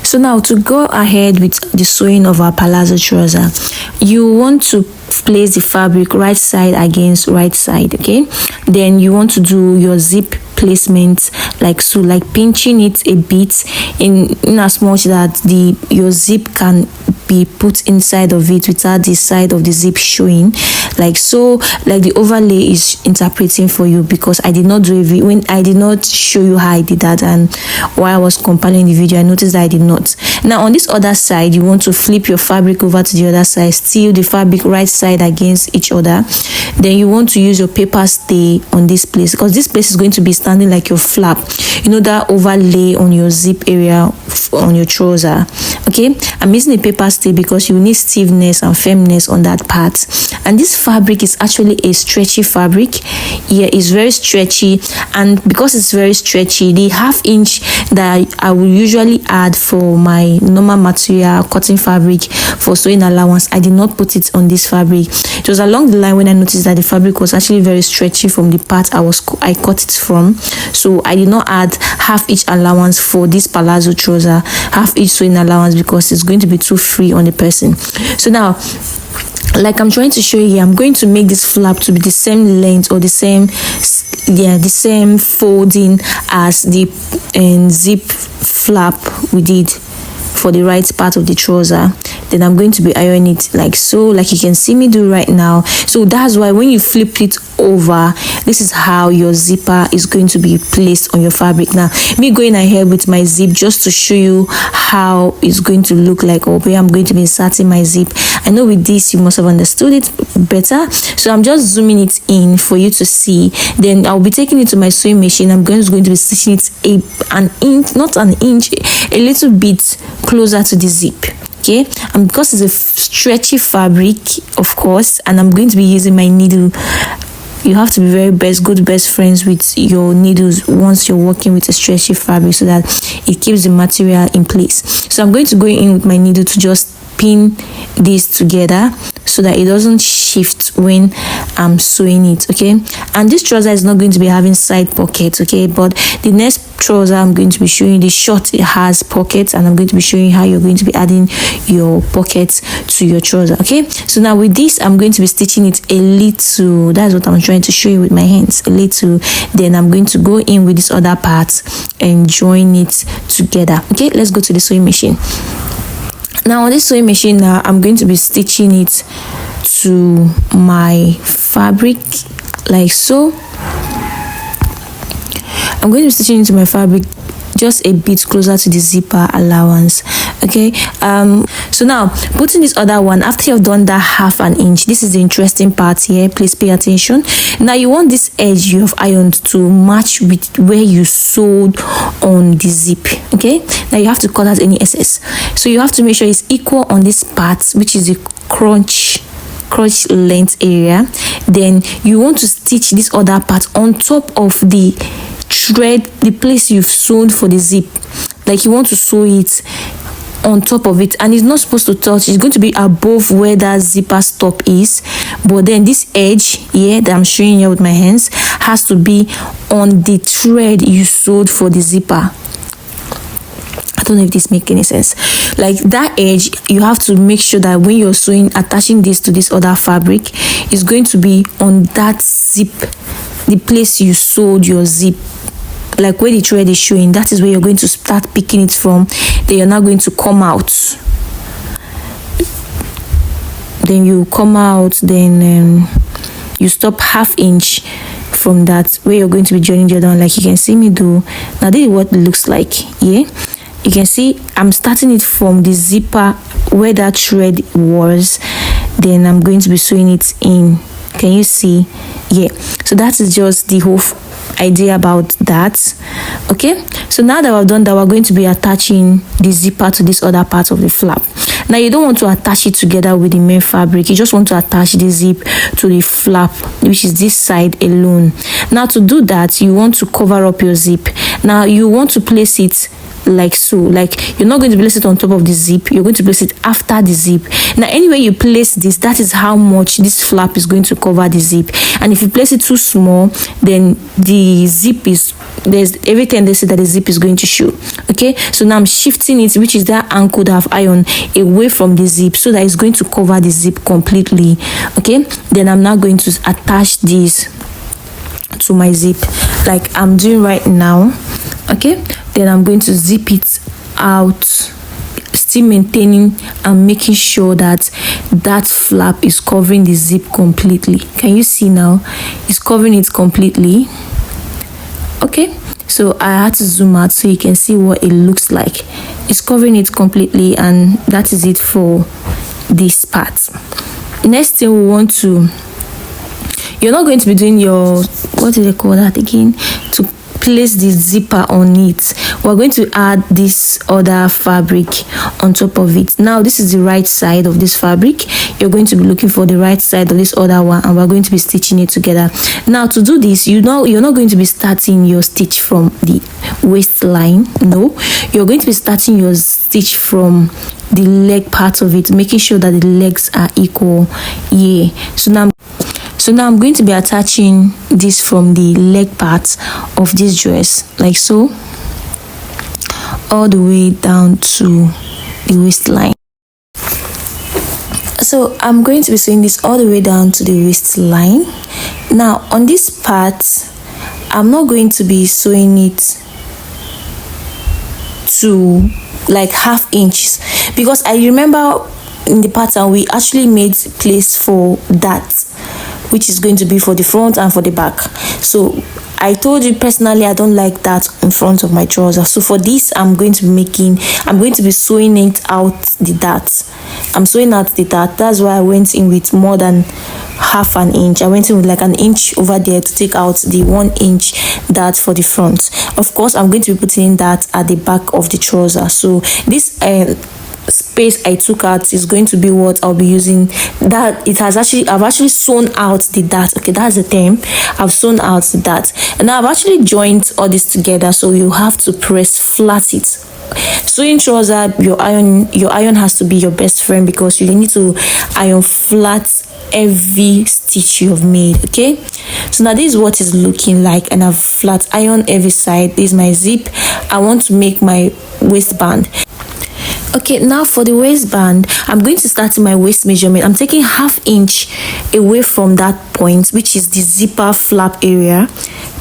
So now to go ahead with the sewing of our palazzo trouser, you want to place the fabric right side against right side. Okay, then you want to do your zip placement like so, like pinching it a bit in as much that your zip can be put inside of it without the side of the zip showing, like so, like the overlay is interpreting for you, because I did not do it when I did not show you how I did that, and while I was compiling the video I noticed that I did not. Now on this other side, you want to flip your fabric over to the other side, steal the fabric right side against each other. Then you want to use your paper stay on this place, because this place is going to be standing like your flap, you know, that overlay on your zip area on your trouser. Okay, I'm using a paper stay because you need stiffness and firmness on that part. And this fabric is actually a stretchy fabric. Yeah, it's very stretchy, and because it's very stretchy, the ½ inch that I will usually add for my normal material cotton fabric for sewing allowance, I did not put it on this fabric. It was along the line when I noticed that the fabric was actually very stretchy from the part I cut it from, so I did not add ½ inch allowance for this palazzo trouser, ½ inch sewing allowance, because it's going to be too free on the person. So now, like I'm trying to show you here, I'm going to make this flap to be the same length or the same folding as the zip flap we did for the right part of the trouser. Then I'm going to be ironing it like so, like you can see me do right now. So that's why when you flip it over, this is how your zipper is going to be placed on your fabric. Now me going ahead with my zip just to show you how it's going to look like, or where I'm going to be inserting my zip. I know with this you must have understood it better, so I'm just zooming it in for you to see. Then I'll be taking it to my sewing machine. I'm going to be stitching it an inch, not an inch, a little bit closer to the zip. Okay, and because it's a stretchy fabric, of course, and I'm going to be using my needle. You have to be very good best friends with your needles once you're working with a stretchy fabric, so that it keeps the material in place. So I'm going to go in with my needle to just pin this together so that it doesn't shift when I'm sewing it. Okay, and this trouser is not going to be having side pockets. Okay, but the next trouser I'm going to be showing you, the short, it has pockets, and I'm going to be showing you how you're going to be adding your pockets to your trouser. Okay, so now with this I'm going to be stitching it a little. That's what I'm trying to show you with my hands, a little. Then I'm going to go in with this other part and join it together. Okay, let's go to the sewing machine. Now on this sewing machine, now I'm going to be stitching it to my fabric like so. I'm going to be stitching into my fabric just a bit closer to the zipper allowance. Okay, so now putting this other one, after you've done that ½ inch, this is the interesting part here, please pay attention. Now you want this edge you have ironed to match with where you sewed on the zip. Okay, now you have to cut out any excess, so you have to make sure it's equal on this part, which is the crotch length area. Then you want to stitch this other part on top of the thread, the place you've sewn for the zip. Like you want to sew it on top of it, and it's not supposed to touch. It's going to be above where that zipper stop is, but then this edge here that I'm showing you with my hands has to be on the thread you sewed for the zipper. I don't know if this makes any sense. Like that edge, you have to make sure that when you're sewing, attaching this to this other fabric, is going to be on that zip, the place you sewed your zip, like where the thread is showing. That is where you're going to start picking it from. Then you're now going to come out. Then you come out, then you stop ½ inch from that, where you're going to be joining the other one, like you can see me do. Now this is what it looks like. Yeah, you can see I'm starting it from the zipper where that thread was. Then I'm going to be sewing it in. Can you see? Yeah, so that is just the whole idea about that. Okay, so now that we've done that, we're going to be attaching the zipper to this other part of the flap. Now you don't want to attach it together with the main fabric, you just want to attach the zip to the flap, which is this side alone. Now to do that, you want to cover up your zip. Now you want to place it like so. Like, you're not going to place it on top of the zip, you're going to place it after the zip. Now anywhere you place this, that is how much this flap is going to cover the zip. And if you place it too small, then the zip is, there's every tendency that the zip is going to show. Okay, so now I'm shifting it, which is that ankle that I've ironed, away from the zip, so that it's going to cover the zip completely. Okay, then I'm now going to attach this to my zip like I'm doing right now. Okay, then I'm going to zip it out, still maintaining and making sure that that flap is covering the zip completely. Can you see now? It's covering it completely. Okay, so I had to zoom out so you can see what it looks like. It's covering it completely, and that is it for this part. Next thing we want to, you're not going to be doing your, what do they call that again, to place the zipper on it. We're going to add this other fabric on top of it. Now this is the right side of this fabric. You're going to be looking for the right side of this other one, and we're going to be stitching it together. Now to do this, you know, you're not going to be starting your stitch from the waistline. No, you're going to be starting your stitch from the leg part of it, making sure that the legs are equal. Yeah, so now I'm going to be attaching this from the leg part of this dress, like so, all the way down to the waistline. So I'm going to be sewing this all the way down to the waistline. Now on this part, I'm not going to be sewing it to like 1/2 inch, because I remember in the pattern we actually made place for that, which is going to be for the front and for the back. So I told you personally I don't like that in front of my trouser. So for this, I'm going to be sewing it out the dart. I'm sewing out the dart. That's why I went in with more than 1/2 inch. I went in with like 1 inch over there to take out the 1 inch dart for the front. Of course, I'm going to be putting that at the back of the trouser. So this space I took out is going to be what I'll be using. That I've actually sewn out the dart. Okay, that's the term. I've sewn out the dart, and now I've actually joined all this together, so you have to press flat it. Sewing trouser, your iron has to be your best friend, because you need to iron flat every stitch you have made. Okay, so now this is what it's looking like, and I've flat ironed every side. This is my zip. I want to make my waistband. Okay, now for the waistband, I'm going to start in my waist measurement. I'm taking 1/2 inch away from that point, which is the zipper flap area.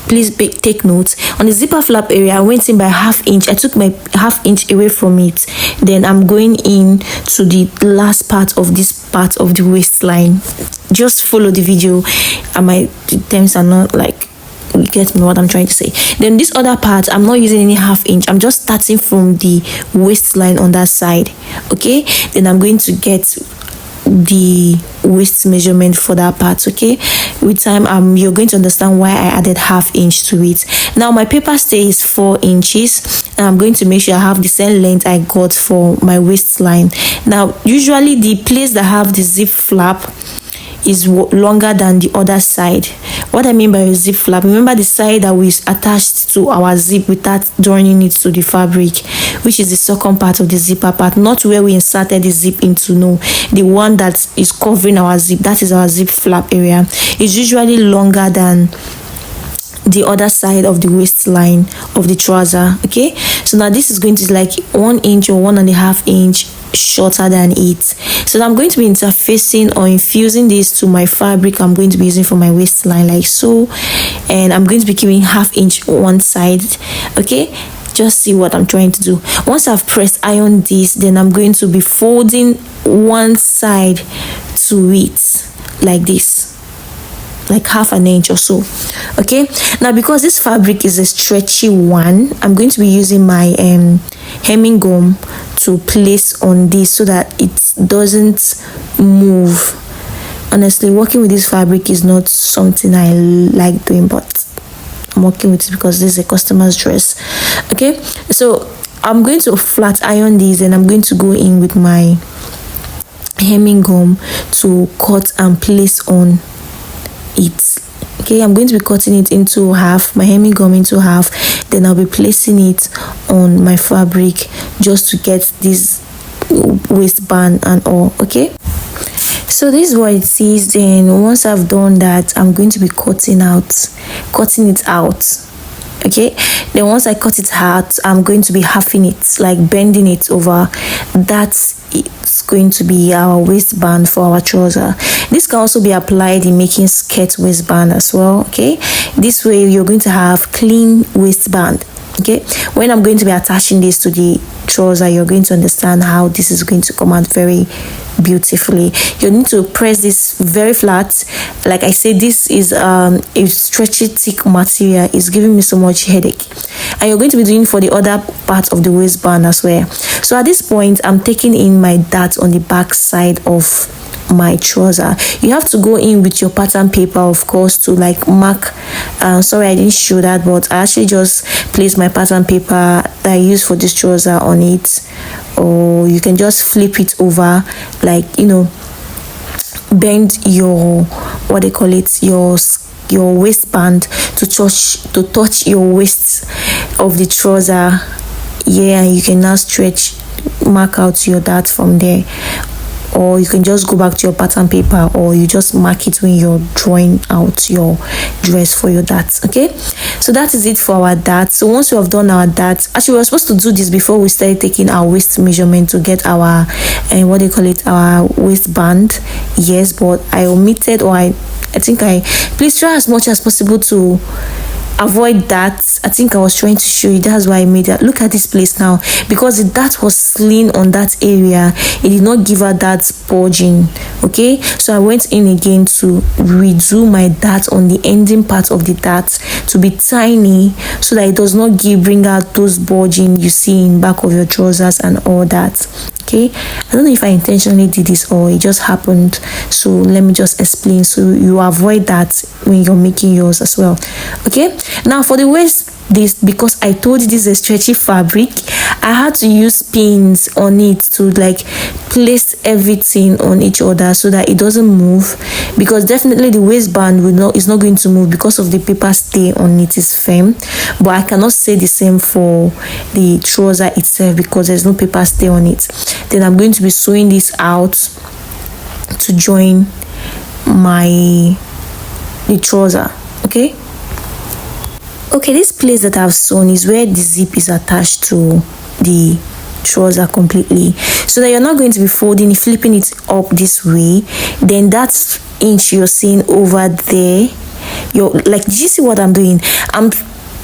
Please take note. On the zipper flap area, I went in by 1/2 inch. I took my 1/2 inch away from it. Then I'm going in to the last part of this part of the waistline. Just follow the video, and my terms are not like, you get me what I'm trying to say. Then this other part, I'm not using any 1/2 inch. I'm just starting from the waistline on that side. Okay, then I'm going to get the waist measurement for that part. Okay, with time you're going to understand why I added 1/2 inch to it. Now my paper stay is 4 inches, and I'm going to make sure I have the same length I got for my waistline. Now usually the place that have the zip flap is longer than the other side. What I mean by a zip flap, remember the side that we attached to our zip without joining it to the fabric, which is the second part of the zipper part, not where we inserted the zip into. No, the one that is covering our zip, that is our zip flap area, is usually longer than the other side of the waistline of the trouser. Okay, so now this is going to be like 1 inch or 1.5 inch shorter than it. So I'm going to be interfacing or infusing this to my fabric I'm going to be using for my waistline, like so, and I'm going to be keeping 1/2 inch one side. Okay, just see what I'm trying to do. Once I've pressed iron this, then I'm going to be folding one side to it like this, like 1/2 inch or so. Okay, now because this fabric is a stretchy one, I'm going to be using my hemming gum to place on this so that it doesn't move. Honestly, working with this fabric is not something I like doing, but I'm working with it because this is a customer's dress. Okay, so I'm going to flat iron these, and I'm going to go in with my hemming gum to cut and place on it. Okay, I'm going to be cutting it into half, my hemming gum into half, then I'll be placing it on my fabric just to get this waistband and all. Okay, so this is what it is. Then once I've done that, I'm going to be cutting it out. Okay, then once I cut it out, I'm going to be halving it, like bending it over. That's it's going to be our waistband for our trouser. This can also be applied in making skirt waistband as well. Okay, this way you're going to have clean waistband. Okay, when I'm going to be attaching this to the trouser, you're going to understand how this is going to come out very beautifully. You need to press this very flat. Like I said, this is a stretchy thick material. It's giving me so much headache, and you're going to be doing for the other part of the waistband as well. So at this point, I'm taking in my dart on the back side of my trouser. You have to go in with your pattern paper, of course, to like mark. Sorry, I didn't show that, but I actually just placed my pattern paper that I use for this trouser on it, or you can just flip it over, like, you know, bend your, what they call it, your waistband to touch your waist of the trouser. Yeah, and you can now mark out your dart from there, or you can just go back to your pattern paper, or you just mark it when you're drawing out your dress for your darts. Okay, so that is it for our darts. So once we have done our darts, actually we were supposed to do this before we started taking our waist measurement to get our our waistband. Yes, but I omitted, or I think please try as much as possible to avoid that. I think I was trying to show you, that's why I made that. Look at this place now, because the dart was slim on that area, it did not give her that bulging. Okay, so I went in again to redo my dart on the ending part of the dart to be tiny, so that it does not bring out those bulging you see in back of your trousers and all that. Okay, I don't know if I intentionally did this or it just happened, so let me just explain so you avoid that when you're making yours as well. Okay, now for the waist, this, because I told you this is a stretchy fabric, I had to use pins on it to like place everything on each other so that it doesn't move, because definitely the waistband is not going to move because of the paper stay on it is firm. But I cannot say the same for the trouser itself because there's no paper stay on it. Then I'm going to be sewing this out to join the trouser. Okay, this place that I've sewn is where the zip is attached to the trouser completely, so that you're not going to be flipping it up this way. Then that inch you're seeing over there, you're like, do you see what I'm doing? I'm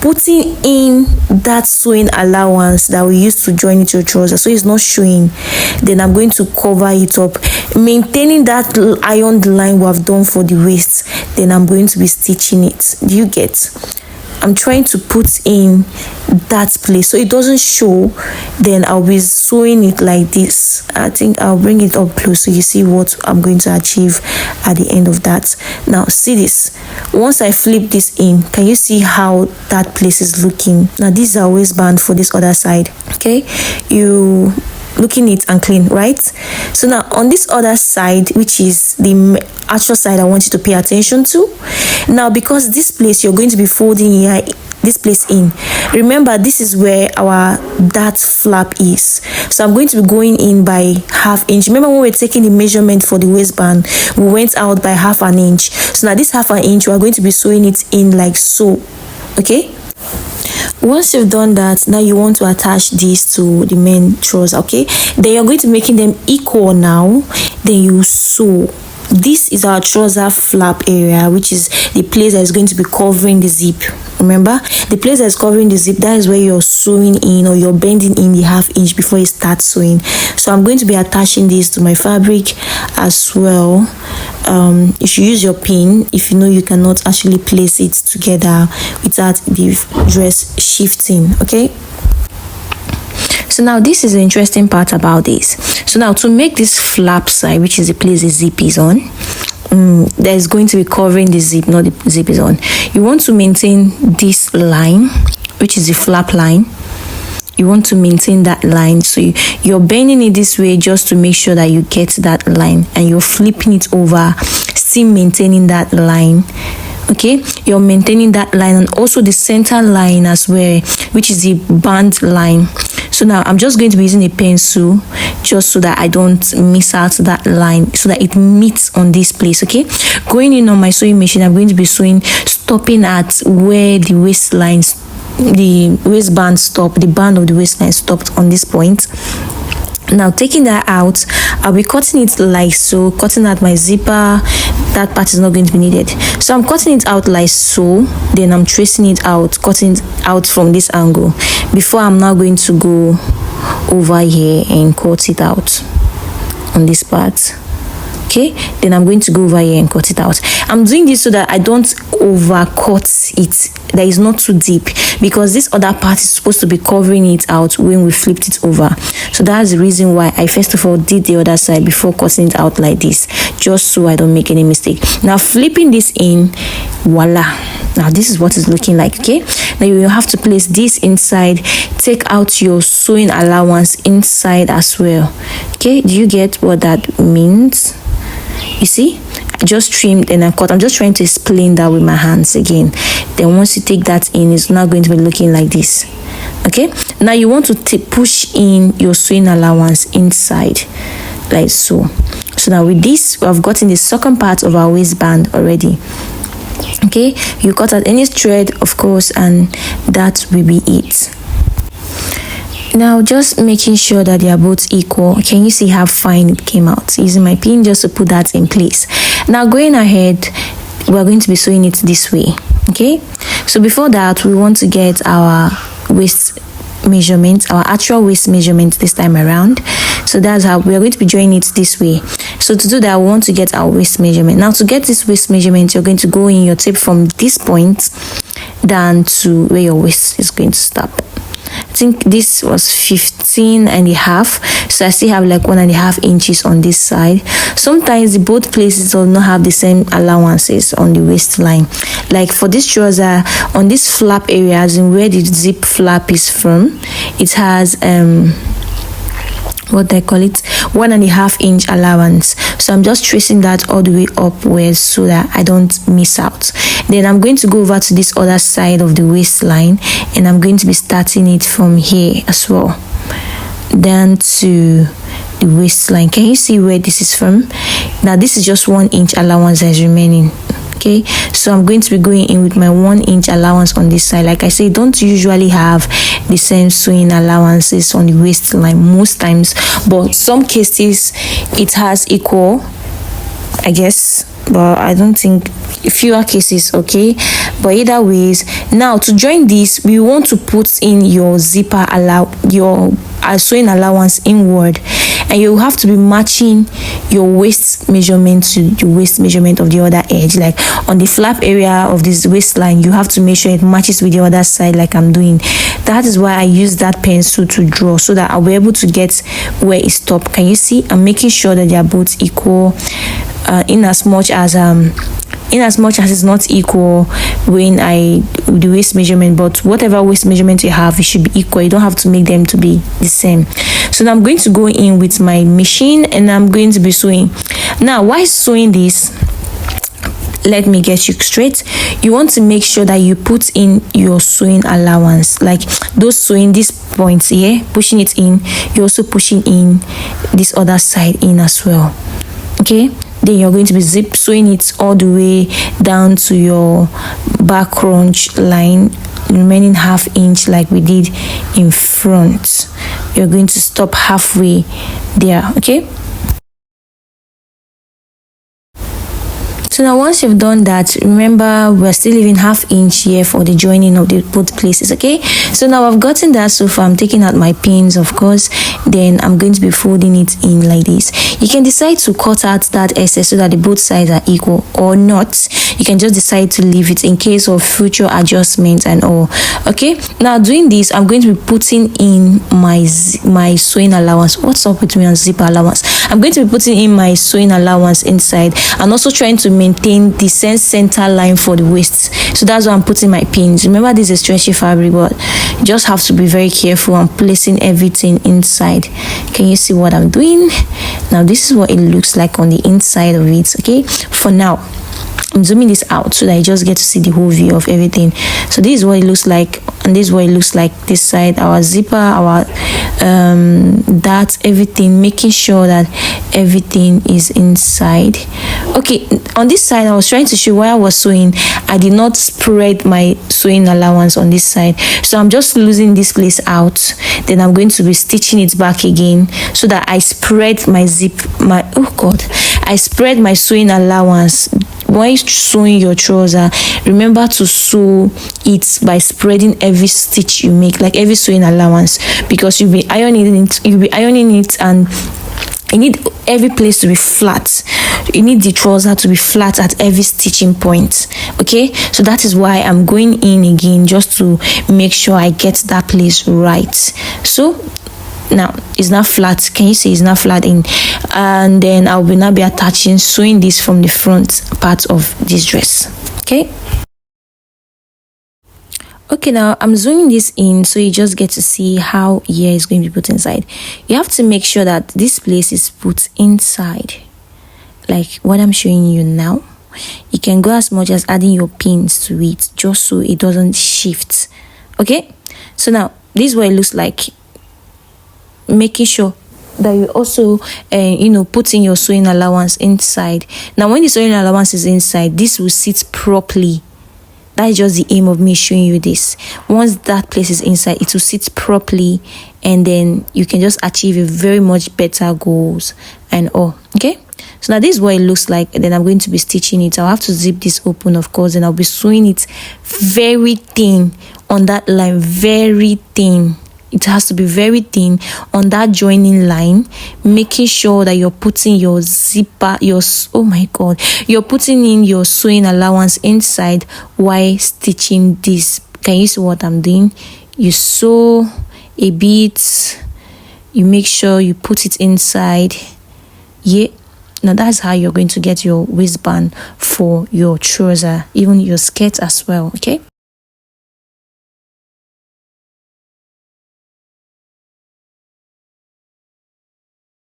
putting in that sewing allowance that we used to join it to your trouser, so it's not showing. Then I'm going to cover it up, maintaining that ironed line we have done for the waist. Then I'm going to be stitching it. Do you get? I'm trying to put in that place so it doesn't show. Then I'll be sewing it like this. I think I'll bring it up close so you see what I'm going to achieve at the end of that. Now see this, once I flip this in, can you see how that place is looking? Now this is our waistband for this other side. Okay, you looking neat and clean, right? So now on this other side, which is the actual side I want you to pay attention to. Now because this place you're going to be folding here, this place in, remember this is where our dart flap is, so I'm going to be going in by ½ inch. Remember when we were taking the measurement for the waistband, we went out by ½ inch. So now this ½ inch we're going to be sewing it in like so. Okay, once you've done that, now you want to attach this to the main trouser. Okay, then you're going to be making them equal now. Then you sew. This is our trouser flap area, which is the place that is going to be covering the zip. Remember, the place that is covering the zip, that is where you're sewing in, or you're bending in the ½ inch before you start sewing. So I'm going to be attaching this to my fabric as well. You should use your pin if you know you cannot actually place it together without the dress shifting. Okay, so now this is the interesting part about this. So now to make this flap side, which is the place the zip is on, that is going to be covering the zip, not the zip is on, you want to maintain this line, which is the flap line. You want to maintain that line, so you're bending it this way just to make sure that you get that line, and you're flipping it over, still maintaining that line Okay, you're maintaining that line and also the center line as well, which is the band line. So now I'm just going to be using a pencil just so that I don't miss out that line, so that it meets on this place. Okay, going in on my sewing machine, I'm going to be sewing, stopping at where the waistline, the waistband stop, the band of the waistline stopped on this point. Now taking that out, I'll be cutting it like so, cutting out my zipper. That part is not going to be needed, so I'm cutting it out like so, then I'm tracing it out, cutting it out from this angle before I'm now going to go over here and cut it out on this part. Okay, then I'm going to go over here and cut it out. I'm doing this so that I don't overcut it, that is not too deep, because this other part is supposed to be covering it out when we flipped it over. So that's the reason why I first of all did the other side before cutting it out like this, just so I don't make any mistake. Now flipping this in, voila, now this is what it's looking like. Okay, now you will have to place this inside, take out your sewing allowance inside as well. Okay, do you get what that means? You see, I just trimmed and I cut. I'm just trying to explain that with my hands again. Then once you take that in, it's now going to be looking like this. Okay, now you want to push in your sewing allowance inside like so. So now with this, we have gotten the second part of our waistband already. Okay, you cut out any thread, of course, and that will be it. Now just making sure that they are both equal. Can you see how fine it came out? Using my pin just to put that in place. Now going ahead, we're going to be sewing it this way. Okay, so before that, we want to get our waist measurement, our actual waist measurement this time around. So that's how we are going to be drawing it this way. So to do that, we want to get our waist measurement. Now to get this waist measurement, you're going to go in your tape from this point down to where your waist is going to stop. I think this was 15 and a half, so I still have like 1.5 inches on this side. Sometimes the both places will not have the same allowances on the waistline. Like for this trouser, on this flap area, as in where the zip flap is from, it has what they call it, 1.5 inch allowance. So I'm just tracing that all the way upwards so that I don't miss out. Then I'm going to go over to this other side of the waistline and I'm going to be starting it from here as well, down to the waistline. Can you see where this is from? Now this is just 1 inch allowance that is remaining. Okay, so I'm going to be going in with my 1 inch allowance on this side. Like I say, don't usually have the same sewing allowances on the waistline most times, but some cases it has equal, I guess, but I don't think, fewer cases. Okay, but either ways, now to join this, we want to put in your zipper your sewing allowance inward, and you have to be matching your waist measurement to the waist measurement of the other edge. Like on the flap area of this waistline, you have to make sure it matches with the other side, like I'm doing. That is why I use that pencil to draw, so that I'll be able to get where it stopped. Can you see? I'm making sure that they are both equal, in as much as it's not equal when I do the waist measurement, but whatever waist measurement you have, it should be equal. You don't have to make them to be the same. So now I'm going to go in with my machine and I'm going to be sewing. Now while sewing this, let me get you straight. You want to make sure that you put in your sewing allowance, like those sewing these points here, pushing it in. You're also pushing in this other side in as well. Okay, then you're going to be zip sewing it all the way down to your back crunch line, remaining ½ inch like we did in front. You're going to stop halfway there. Okay, so now once you've done that, remember we're still leaving ½ inch here for the joining of the both places. Okay, so now I've gotten that so far. I'm taking out my pins, of course, then I'm going to be folding it in like this. You can decide to cut out that excess so that the both sides are equal, or not. You can just decide to leave it in case of future adjustments and all. Okay, now doing this, I'm going to be putting in my sewing allowance. What's up with me on zipper allowance? I'm going to be putting in my sewing allowance inside and also trying to maintain the same center line for the waist. So that's why I'm putting my pins. Remember, this is stretchy fabric, but you just have to be very careful and placing everything inside. Can you see what I'm doing? Now this is what it looks like on the inside of it. Okay, for now, I'm zooming this out so that you just get to see the whole view of everything. So this is what it looks like, and this is what it looks like this side. Our zipper, our that everything, making sure that everything is inside. Okay, on this side I was trying to show, while I was sewing, I did not spread my sewing allowance on this side, so I'm just losing this place out. Then I'm going to be stitching it back again so that I spread my I spread my sewing allowance. When you're sewing your trouser, remember to sew it by spreading every stitch you make, like every sewing allowance, because you'll be ironing it and you need every place to be flat. You need the trouser to be flat at every stitching point. Okay, so that is why I'm going in again, just to make sure I get that place right. So now it's not flat. Can you see it's not flat in? And then I will now be attaching, sewing this from the front part of this dress. Okay, now I'm zooming this in so you just get to see how ear is going to be put inside. You have to make sure that this place is put inside, like what I'm showing you now. You can go as much as adding your pins to it, just so it doesn't shift. Okay, so now this is what it looks like, making sure that you also putting your sewing allowance inside. Now when the sewing allowance is inside, this will sit properly. That is just the aim of me showing you this. Once that place is inside, it will sit properly, and then you can just achieve a very much better goals and all. Okay, so now this is what it looks like, and then I'm going to be stitching it. I'll have to zip this open, of course, and I'll be sewing it very thin on that line, very thin. It has to be very thin on that joining line, making sure that you're putting your zipper, you're putting in your sewing allowance inside while stitching this. Can you see what I'm doing? You sew a bit, you make sure you put it inside. Yeah, now that's how you're going to get your waistband for your trouser, even your skirt as well. Okay.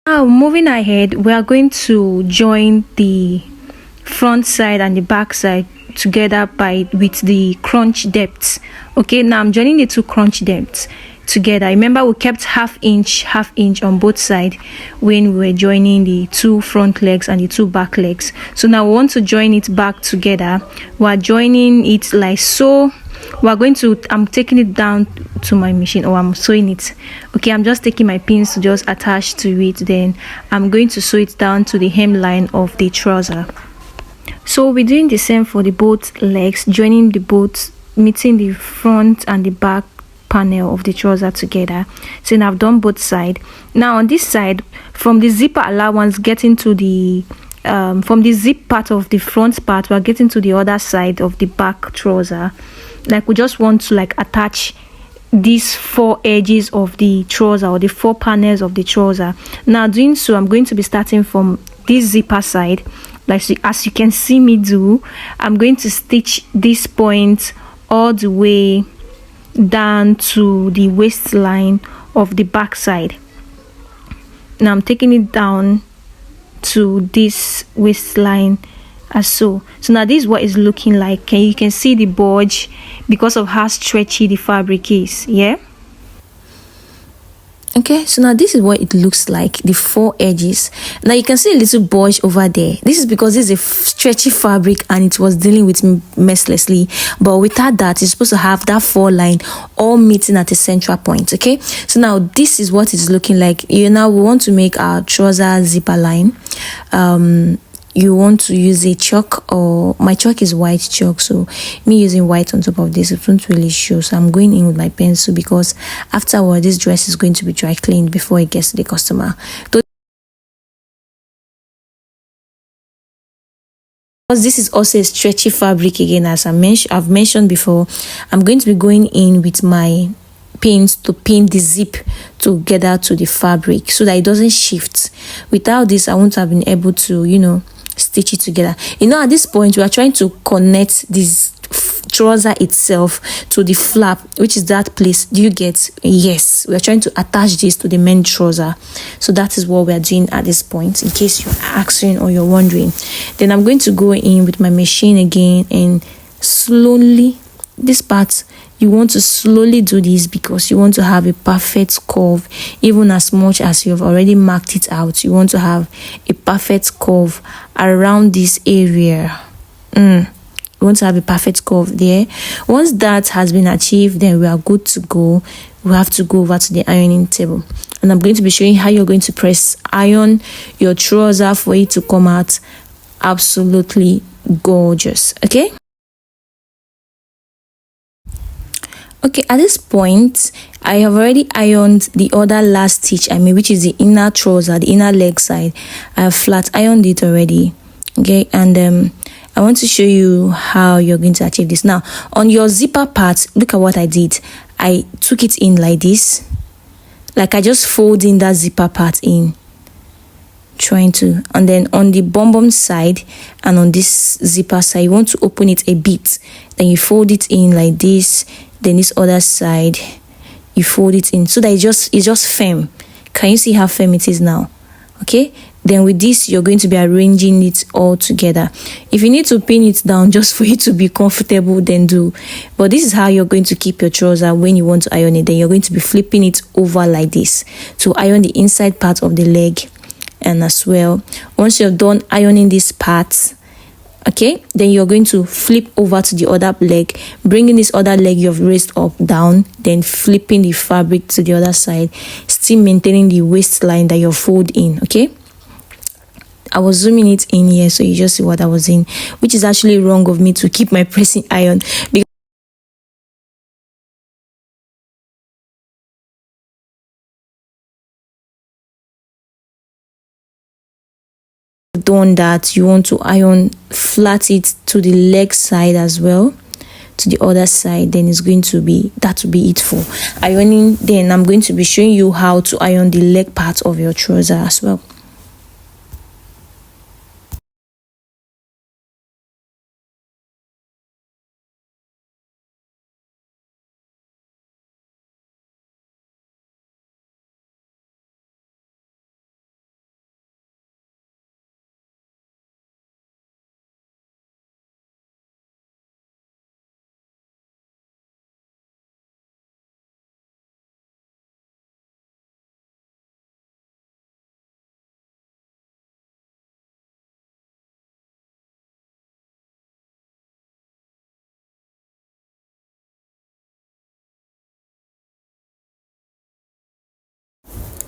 Now moving ahead, we are going to join the front side and the back side together with the crunch depths. Okay, now I'm joining the two crunch depths together. Remember, we kept half inch on both sides when we were joining the two front legs and the two back legs. So now we want to join it back together. We are joining it like so. I'm taking it down to my machine, or I'm sewing it. Okay, I'm just taking my pins to just attach to it. Then I'm going to sew it down to the hemline of the trouser. So we're doing the same for the both legs, joining the both, meeting the front and the back panel of the trouser together. So now I've done both sides. Now on this side, from the zipper allowance getting to the from the zip part of the front part, we're getting to the other side of the back trouser. Like we just want to attach these four edges of the trouser, or the four panels of the trouser. Now doing so, I'm going to be starting from this zipper side, as you can see me do. I'm going to stitch this point all the way down to the waistline of the back side. Now I'm taking it down to this waistline as so. So now this is what it's looking like. You can see the bulge because of how stretchy the fabric is. Yeah, okay, so now this is what it looks like, the four edges. Now you can see a little bulge over there. This is because this is a stretchy fabric and it was dealing with me mercilessly, but without that, it's supposed to have that four line all meeting at a central point. Okay, so now this is what it's looking like. Now we want to make our trouser zipper line. You want to use a chalk, or my chalk is white chalk, so me using white on top of this, it won't really show. So I'm going in with my pencil, because afterward this dress is going to be dry cleaned before it gets to the customer. Because this is also a stretchy fabric again, as I've mentioned before, I'm going to be going in with my pins to pin the zip together to the fabric so that it doesn't shift. Without this, I won't have been able to stitch it together. At this point we are trying to connect this trouser itself to the flap, which is that place. Do you get? Yes, we are trying to attach this to the main trouser. So that is what we are doing at this point, in case you're asking or you're wondering. Then I'm going to go in with my machine again and slowly, this part, you want to slowly do this because you want to have a perfect curve. Even as much as you've already marked it out, you want to have a perfect curve around this area. You want to have a perfect curve there. Once that has been achieved, then we are good to go. We have to go over to the ironing table, and I'm going to be showing how you're going to press iron your trouser for it to come out absolutely gorgeous. Okay, at this point I have already ironed the other last stitch, which is the inner trouser, the inner leg side. I have flat ironed it already. Okay, and I want to show you how you're going to achieve this. Now, on your zipper part, look at what I did. I took it in like this. Like I just fold in that zipper part in. And then on the bum side and on this zipper side, you want to open it a bit. Then you fold it in like this. Then this other side, you fold it in so that it's just firm. Can you see how firm it is now? Okay, then with this you're going to be arranging it all together. If you need to pin it down just for you to be comfortable, then do. But this is how you're going to keep your trouser when you want to iron it. Then you're going to be flipping it over like this to iron the inside part of the leg. And as well, once you're done ironing this part, okay, then you're going to flip over to the other leg, bringing this other leg you've raised up down, then flipping the fabric to the other side, still maintaining the waistline that you're fold in. Okay, I was zooming it in here so you just see what I was in, which is actually wrong of me to keep my pressing iron because done that, you want to iron flat it to the leg side as well, to the other side. Then it's going to be, that will be it for ironing. Then I'm going to be showing you how to iron the leg part of your trouser as well.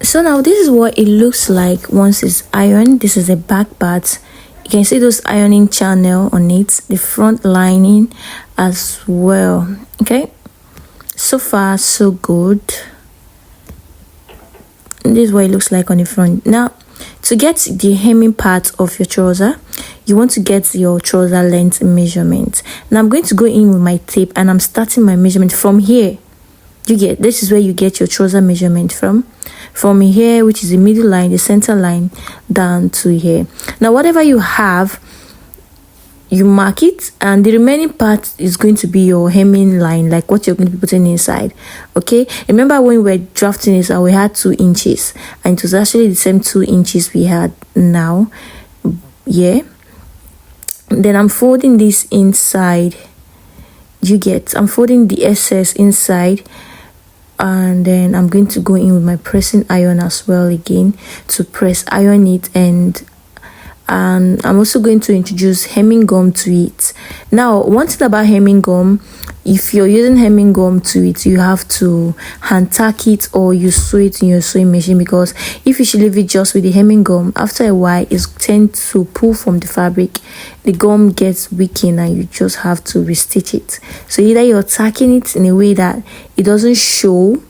So now this is what it looks like once it's ironed. This is the back part. You can see those ironing channel on it, the front lining as well. Okay, so far so good. This is what it looks like on the front. Now, to get the hemming part of your trouser, you want to get your trouser length measurement. Now I'm going to go in with my tape and I'm starting my measurement from here. This is where you get your trouser measurement from here, which is the middle line, the center line, down to here. Now whatever you have, you mark it, and the remaining part is going to be your hemming line, like what you're going to be putting inside. Okay, remember when we were drafting this, we had 2 inches, and it was actually the same 2 inches we had now. Yeah, then I'm folding this inside. I'm folding the excess inside, and then I'm going to go in with my pressing iron as well again to press iron it, and I'm also going to introduce hemming gum to it. Now, one thing about hemming gum, if you're using hemming gum to it, you have to hand tack it or you sew it in your sewing machine, because if you should leave it just with the hemming gum, after a while it tends to pull from the fabric, the gum gets weakened and you just have to restitch it. So either you're tacking it in a way that it doesn't show,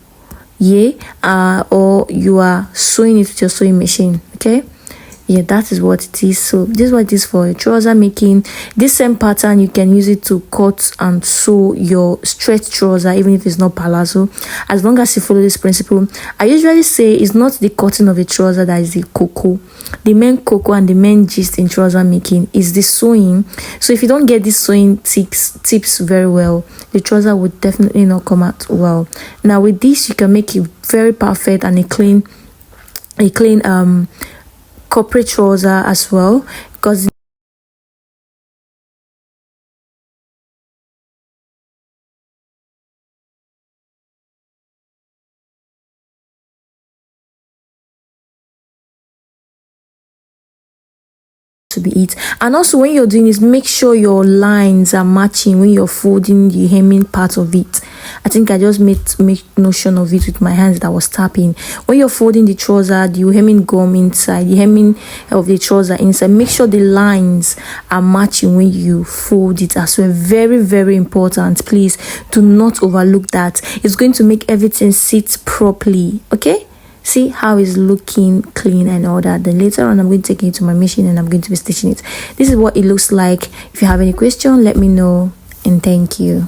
or you are sewing it with your sewing machine. Okay, Yeah, that is what it is. So this is what it is for trouser making. This same pattern, you can use it to cut and sew your stretch trouser, even if it's not palazzo, as long as you follow this principle. I usually say it's not the cutting of a trouser that is the cocoa. The main cocoa and the main gist in trouser making is the sewing. So if you don't get these sewing tips very well, the trouser would definitely not come out well. Now with this, you can make it very perfect and a clean corporate trouser as well, because to be it. And also when you're doing this, make sure your lines are matching when you're folding the hemming part of it. I think I just make notion of it with my hands that was tapping. When you're folding the trouser, the hemming gum inside, the hemming of the trouser inside, make sure the lines are matching when you fold it as well. Very, very important. Please do not overlook that. It's going to make everything sit properly. Okay, see how it's looking clean and all that. Then later on, I'm going to take it to my machine and I'm going to be stitching it. This is what it looks like. If you have any question, let me know, and thank you.